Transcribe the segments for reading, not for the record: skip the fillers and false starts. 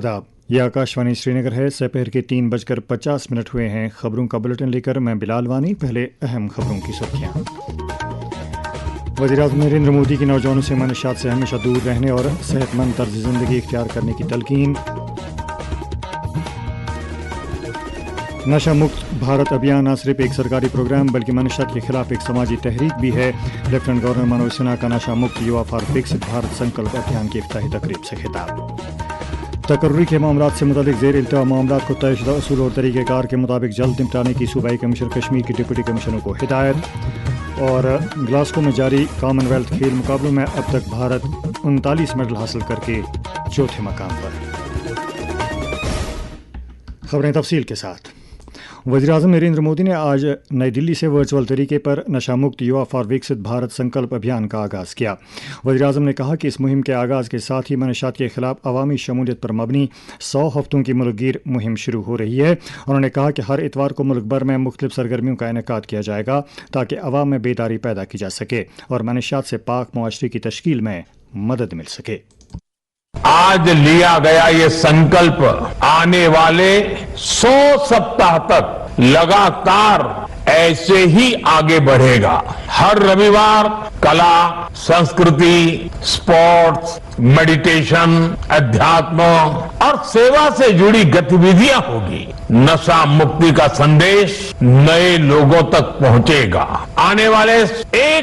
آداب، یہ آکاشوانی سری نگر ہے۔ سپہر کے 3:50 ہوئے ہیں۔ خبروں کا بلٹن لے کر میں بلال وانی۔ پہلے اہم خبروں کی سرخیاں۔ وزیراعظم نریندر مودی کی نوجوانوں سے منشیات سے ہمیشہ دور رہنے اور صحت مند طرز زندگی اختیار کرنے کی تلقین۔ نشہ مکت بھارت ابھیان نہ صرف ایک سرکاری پروگرام بلکہ منشیات کے خلاف ایک سماجی تحریک بھی ہے۔ لیفٹنٹ گورنر منوج سنہا کا نشہ مکت یوا فار وکست بھارت سنکلپ ابھیان کی افتتاحی تقریب سے خطاب۔ تقرری کے معاملات سے متعلق زیر التوا معاملات کو طے شدہ اصول اور طریقہ کار کے مطابق جلد نپٹانے کی صوبائی کمشنر کشمیر کی ڈپٹی کمشنروں کو ہدایت۔ اور گلاسکو میں جاری کامن ویلتھ کھیل مقابلوں میں اب تک بھارت 39 میڈل حاصل کر کے چوتھے مقام پر۔ خبریں تفصیل کے ساتھ۔ وزیراعظم نریندر مودی نے آج نئی دلی سے ورچوئل طریقے پر نشہ مکت یوا فار وکست بھارت سنکلپ ابھیان کا آغاز کیا۔ وزیراعظم نے کہا کہ اس مہم کے آغاز کے ساتھ ہی منشیات کے خلاف عوامی شمولیت پر مبنی 100 ہفتوں کی ملک گیر مہم شروع ہو رہی ہے۔ انہوں نے کہا کہ ہر اتوار کو ملک بھر میں مختلف سرگرمیوں کا انعقاد کیا جائے گا تاکہ عوام میں بیداری پیدا کی جا سکے اور منشیات سے پاک معاشرے کی تشکیل میں مدد مل سکے۔ آج لیا گیا یہ سنکلپ آنے والے 100 سپتاہ تک لگاتار ایسے ہی آگے بڑھے گا۔ ہر رویوار کلا، سنسکرتی، سپورٹس، میڈیٹیشن، ادھیاتم اور سیوا سے جڑی گتیویدیاں ہوگی۔ نشہ مکتی کا سندیش نئے لوگوں تک پہنچے گا۔ آنے والے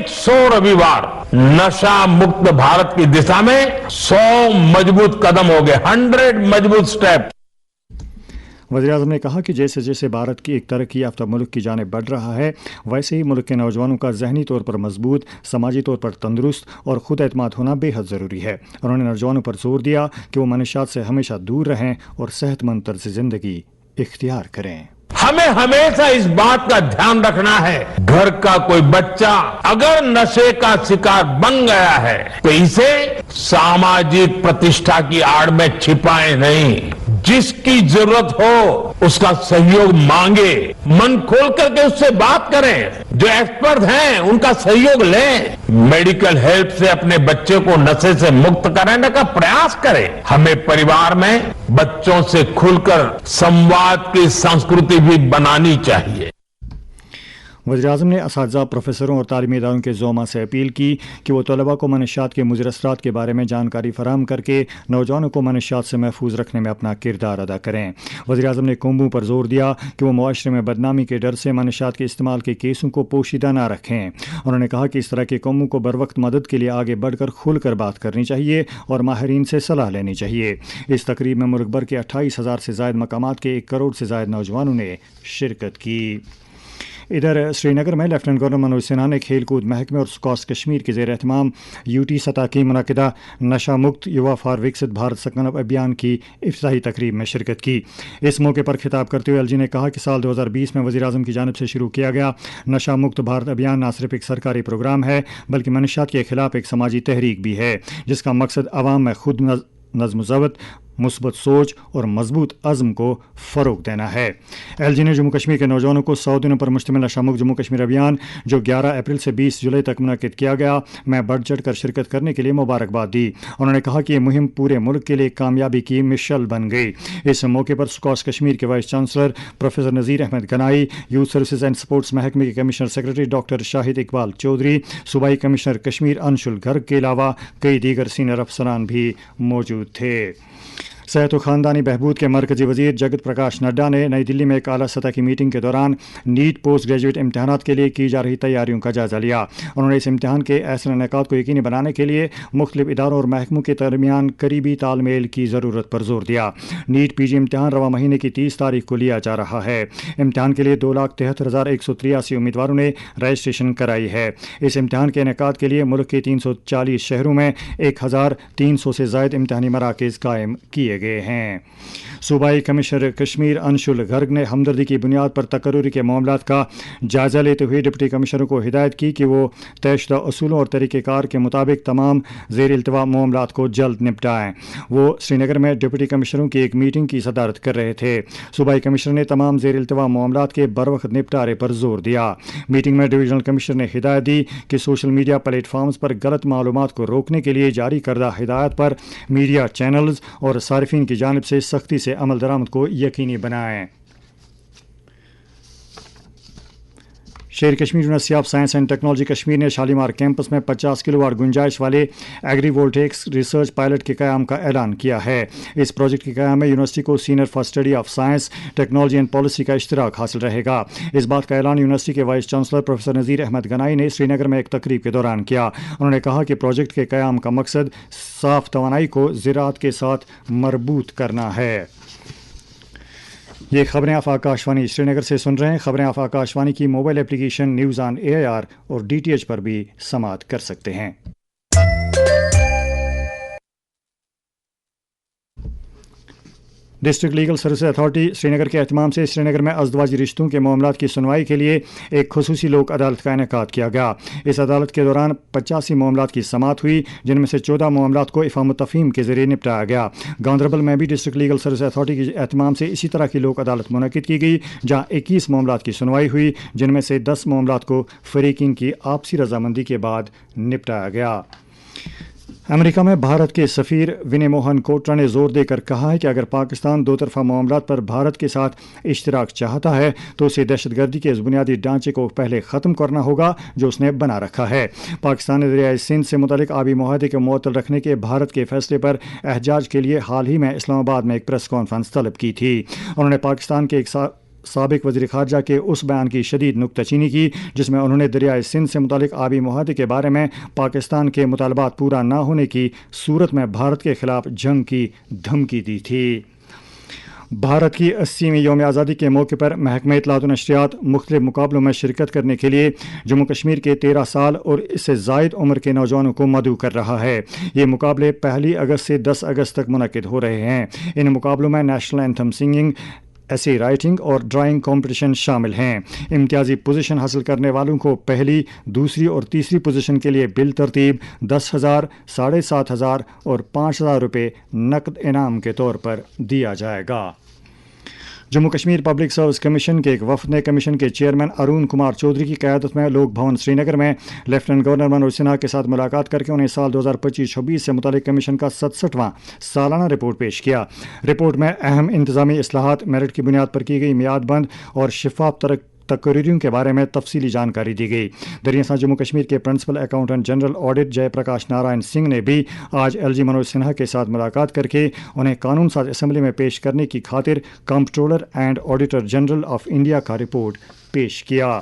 100 رویوار نشہ مکت بھارت کی دشا میں 100 مضبوط قدم ہو گئے، 100 مضبوط سٹیپ۔ وزیراعظم نے کہا کہ جیسے جیسے بھارت کی ایک ترقی یافتہ ملک کی جانب بڑھ رہا ہے ویسے ہی ملک کے نوجوانوں کا ذہنی طور پر مضبوط، سماجی طور پر تندرست اور خود اعتماد ہونا بے حد ضروری ہے۔ انہوں نے نوجوانوں پر زور دیا کہ وہ منشیات سے ہمیشہ دور رہیں اور صحت مند طرز زندگی اختیار کریں۔ ہمیں ہمیشہ اس بات کا دھیان رکھنا ہے، گھر کا کوئی بچہ اگر نشے کا شکار بن گیا ہے تو اسے ساماجک پرتشٹھا کی آڑ میں چھپائے نہیں۔ جس کی ضرورت ہو اس کا سہیوگ مانگے، من کھول کر کے اس سے بات کریں، جو ایکسپرٹ ہیں ان کا سہیوگ لیں، میڈیکل ہیلپ سے اپنے بچے کو نشے سے مکت کرانے کا پریاس کریں۔ ہمیں پریوار میں بچوں سے کھل کر سمواد کی سنسکرتی بھی بنانی چاہیے۔ وزیراعظم نے اساتذہ، پروفیسروں اور تعلیمی اداروں کے زعماء سے اپیل کی کہ وہ طلباء کو منشیات کے مضر اثرات کے بارے میں جانکاری فراہم کر کے نوجوانوں کو منشیات سے محفوظ رکھنے میں اپنا کردار ادا کریں۔ وزیراعظم نے کنبوں پر زور دیا کہ وہ معاشرے میں بدنامی کے ڈر سے منشیات کے استعمال کے کیسوں کو پوشیدہ نہ رکھیں۔ انہوں نے کہا کہ اس طرح کے کنبوں کو بروقت مدد کے لیے آگے بڑھ کر کھل کر بات کرنی چاہیے اور ماہرین سے صلاح لینی چاہیے۔ اس تقریب میں ملک بھر کے 28,000 سے زائد مقامات کے 1 کروڑ سے زائد نوجوانوں نے شرکت کی۔ ادھر سری نگر میں لیفٹنٹ گورنر منوج سنہا نے کھیل کود محکمے اور سکاس کشمیر کے زیر اہتمام UT سطح کی منعقدہ نشہ مکت یوا فار وکست بھارت سنکلپ ابھیان کی افتتاحی تقریب میں شرکت کی۔ اس موقع پر خطاب کرتے ہوئے LG نے کہا کہ سال 2020 میں وزیراعظم کی جانب سے شروع کیا گیا نشہ مکت بھارت ابھیان نہ صرف ایک سرکاری پروگرام ہے بلکہ منشیات کے خلاف ایک سماجی تحریک بھی ہے، جس کا مقصد عوام میں خود نظم و ضبط، مثبت سوچ اور مضبوط عزم کو فروغ دینا ہے۔ LG نے جموں کشمیر کے نوجوانوں کو 100 دنوں پر مشتمل نشہ مکت جموں کشمیر ابھیان جو 11 اپریل سے 20 جولائی تک منعقد کیا گیا میں بڑھ چڑھ کر شرکت کرنے کے لیے مبارکباد دی۔ انہوں نے کہا کہ یہ مہم پورے ملک کے لیے کامیابی کی مشعل بن گئی۔ اس موقع پر سکاس کشمیر کے vice chancellor professor Nazir Ahmad Ganai, youth services and sports محکمے کے commissioner secretary doctor Shahid Iqbal Chaudhary, صوبائی کمشنر کشمیر انشل گرگ کے علاوہ کئی دیگر سینئر افسران بھی موجود تھے۔ صحت و خاندانی بہبود کے مرکزی وزیر جگت پرکاش نڈا نے نئی دلی میں ایک اعلیٰ سطح کی میٹنگ کے دوران نیٹ پوسٹ گریجویٹ امتحانات کے لیے کی جا رہی تیاریوں کا جائزہ لیا۔ انہوں نے اس امتحان کے احسن انعقاد کو یقینی بنانے کے لیے مختلف اداروں اور محکموں کے درمیان قریبی تال میل کی ضرورت پر زور دیا۔ نیٹ PG امتحان رواں مہینے کی 30 تاریخ کو لیا جا رہا ہے۔ امتحان کے لیے 2,73,183 امیدواروں نے رجسٹریشن کرائی ہے۔ اس امتحان کے انعقاد کے لیے ملک کے 340 شہروں میں 1,300 سے زائد امتحانی مراکز قائم کیے گئے ہیں۔ صوبائی کمشنر کشمیر انشل گرگ نے ہمدردی کی بنیاد پر تقرری کے معاملات کا جائزہ لیتے ہوئے ڈپٹی کمشنروں کو ہدایت کی کہ وہ طے شدہ اصولوں اور طریقہ کار کے مطابق تمام زیر التوا معاملات کو جلد نپٹائیں۔ وہ سری نگر میں ڈپٹی کمشنروں کی ایک میٹنگ کی صدارت کر رہے تھے۔ صوبائی کمشنر نے تمام زیر التوا معاملات کے بروقت نپٹارے پر زور دیا۔ میٹنگ میں ڈویژنل کمشنر نے ہدایت دی کہ سوشل میڈیا پلیٹ فارمز پر غلط معلومات کو روکنے کے لیے جاری کردہ ہدایت پر میڈیا چینلز اور سارے صارفین کی جانب سے سختی سے عمل درآمد کو یقینی بنائیں۔ شیر Kashmir university of science and technology Kashmir نے شالیمار کیمپس میں 50 کلو واٹ گنجائش والے ایگری وولٹیکس ریسرچ پائلٹ کے قیام کا اعلان کیا ہے۔ اس پروجیکٹ کے قیام میں یونیورسٹی کو senior for study of science technology and policy کا اشتراک حاصل رہے گا۔ اس بات کا اعلان یونیورسٹی کے vice chancellor professor Nazir Ahmad Ganai نے سری نگر میں ایک تقریب کے دوران کیا۔ انہوں نے کہا کہ پروجیکٹ کے قیام کا مقصد صاف توانائی کو زراعت کے ساتھ مربوط کرنا ہے۔ یہ خبریں آپ آکاشوانی سری نگر سے سن رہے ہیں۔ خبریں آپ آکاشوانی کی mobile application news on AIR اور DTH پر بھی سماعت کر سکتے ہیں۔ ڈسٹرکٹ لیگل سروسز اتھارٹی سری نگر کے اہتمام سے سری نگر میں ازدواجی رشتوں کے معاملات کی سنوائی کے لیے ایک خصوصی لوک عدالت کا انعقاد کیا گیا۔ اس عدالت کے دوران 85 معاملات کی سماعت ہوئی، جن میں سے 14 معاملات کو افہام و تفہیم کے ذریعے نپٹایا گیا۔ گاندربل میں بھی ڈسٹرکٹ لیگل سروسز اتھارٹی کے اہتمام سے اسی طرح کی لوک عدالت منعقد کی گئی، جہاں 21 معاملات کی سنوائی ہوئی، جن میں سے 10 معاملات کو فریقین کی آپسی رضامندی کے بعد نپٹایا گیا۔ امریکہ میں بھارت کے سفیر ونے موہن کوٹرا نے زور دے کر کہا ہے کہ اگر پاکستان دو طرفہ معاملات پر بھارت کے ساتھ اشتراک چاہتا ہے تو اسے دہشت گردی کے اس بنیادی ڈھانچے کو پہلے ختم کرنا ہوگا جو اس نے بنا رکھا ہے۔ پاکستان نے دریائے سندھ سے متعلق آبی معاہدے کو معطل رکھنے کے بھارت کے فیصلے پر احتجاج کے لیے حال ہی میں اسلام آباد میں ایک پریس کانفرنس طلب کی تھی۔ انہوں نے پاکستان کے ایک سابق وزیر خارجہ کے اس بیان کی شدید نکتہ چینی کی جس میں انہوں نے دریائے سندھ سے متعلق آبی معاہدے کے بارے میں پاکستان کے مطالبات پورا نہ ہونے کی صورت میں بھارت کے خلاف جنگ کی دھمکی دی تھی۔ بھارت کی 80ویں یوم آزادی کے موقع پر محکمہ اطلاعات و نشریات مختلف مقابلوں میں شرکت کرنے کے لیے جموں کشمیر کے 13 سال اور اس سے زائد عمر کے نوجوانوں کو مدعو کر رہا ہے۔ یہ مقابلے 1 اگست سے 10 اگست تک منعقد ہو رہے ہیں۔ ان مقابلوں میں نیشنل اینتھم سنگنگ، ایسے رائٹنگ اور ڈرائنگ کمپٹیشن شامل ہیں۔ امتیازی پوزیشن حاصل کرنے والوں کو پہلی، دوسری اور تیسری پوزیشن کے لیے بالترتیب 10,000، 7,500 اور 5,000 روپے نقد انعام کے طور پر دیا جائے گا۔ Jammu Kashmir public service commission کے ایک وفد نے کمیشن کے چیئرمین ارون کمار چودھری کی قیادت میں لوک بھون سری نگر میں لیفٹیننٹ گورنر منوج سنہا کے ساتھ ملاقات کر کے انہیں سال 2025-26 سے متعلق کمیشن کا 67واں سالانہ رپورٹ پیش کیا۔ رپورٹ میں اہم انتظامی اصلاحات، میرٹ کی بنیاد پر کی گئی میعاد بند اور شفاف تقرریوں کے بارے میں تفصیلی جانکاری دی گئی۔ دریں جموں کشمیر کے پرنسپل اکاؤنٹنٹ جنرل آڈٹ جے پرکاش نارائن سنگھ نے بھی آج LG منوج سنہا کے ساتھ ملاقات کر کے انہیں قانون ساز اسمبلی میں پیش کرنے کی خاطر comptroller and auditor general of India کا رپورٹ پیش کیا۔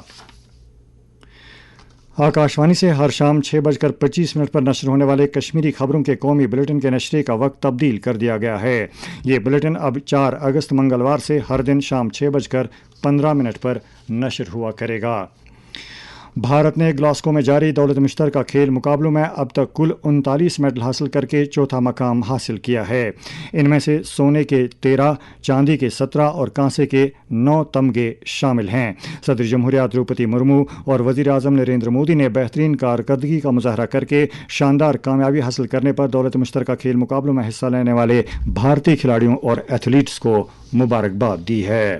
آکاشوانی سے ہر شام 6:25 پر نشر ہونے والے کشمیری خبروں کے قومی بلیٹن کے نشرے کا وقت تبدیل کر دیا گیا ہے۔ یہ بلیٹن اب 4 اگست منگلوار سے ہر دن شام 6:15 پر نشر ہوا کرے گا۔ بھارت نے گلاسکو میں جاری دولت مشترکہ کھیل مقابلوں میں اب تک کل 39 میڈل حاصل کر کے چوتھا مقام حاصل کیا ہے۔ ان میں سے سونے کے 13، چاندی کے 17 اور کانسے کے 9 تمغے شامل ہیں۔ صدر جمہوریہ دروپدی مرمو اور وزیر اعظم نریندر مودی نے بہترین کارکردگی کا مظاہرہ کر کے شاندار کامیابی حاصل کرنے پر دولت مشترکہ کھیل مقابلوں میں حصہ لینے والے بھارتی کھلاڑیوں اور ایتھلیٹس کو مبارکباد دی ہے۔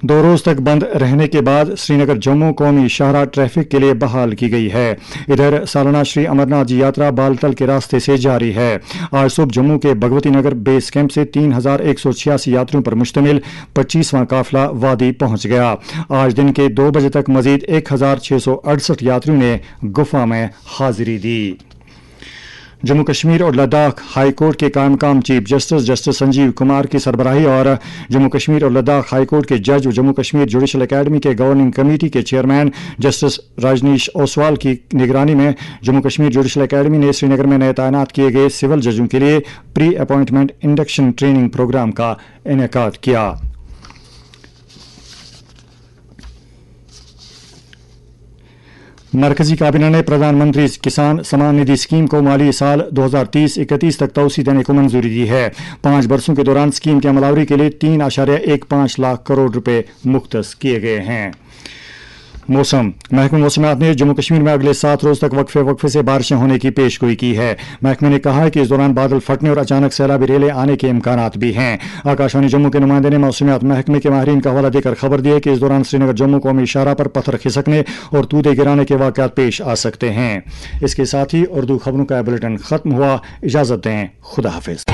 2 روز تک بند رہنے کے بعد سری نگر جموں قومی شاہراہ ٹریفک کے لیے بحال کی گئی ہے۔ ادھر سالانہ شری امرناتھ جی یاترا بالتل کے راستے سے جاری ہے۔ آج صبح جموں کے بھگوتی نگر بیس کیمپ سے 3,186 یاتریوں پر مشتمل 25واں قافلہ وادی پہنچ گیا۔ آج دن کے 2 بجے تک مزید 1,668 یاتریوں نے گفا میں حاضری دی۔ جموں کشمیر اور لداخ ہائی کورٹ کے قائم مقام چیف جسٹس سنجیو کمار کی سربراہی اور جموں کشمیر اور لداخ ہائی کورٹ کے جج و جموں کشمیر جوڈیشل اکیڈمی کے گورننگ کمیٹی کے چیئرمین جسٹس راجنیش اوسوال کی نگرانی میں جموں کشمیر جوڈیشل اکیڈمی نے سری نگر میں نئے تعینات کیے گئے سول ججوں کے لیے پری اپائنٹمنٹ انڈکشن ٹریننگ پروگرام کا انعقاد کیا۔ مرکزی کابینہ نے پردھان منتری کسان سمان ندھی اسکیم کو مالی سال 2030-31 تک توسیع دینے کو منظوری دی ہے۔ 5 برسوں کے دوران اسکیم کی عملاوری کے لیے 3.15 لاکھ کروڑ روپے مختص کیے گئے ہیں۔ موسم محکمہ موسمیات نے جموں کشمیر میں اگلے 7 روز تک وقفے سے بارشیں ہونے کی پیش گوئی کی ہے۔ محکمہ نے کہا ہے کہ اس دوران بادل پھٹنے اور اچانک سیلابی ریلیں آنے کے امکانات بھی ہیں۔ آکاشوانی جموں کے نمائندے نے موسمیات محکمے کے ماہرین کا حوالہ دے کر خبر دی ہے کہ اس دوران سری نگر جموں قومی شاہراہ پر پتھر کھسکنے اور تودے گرانے کے واقعات پیش آ سکتے ہیں۔ اس کے ساتھ ہی اردو خبروں کا بلیٹن ختم ہوا۔ اجازت دیں، خدا حافظ۔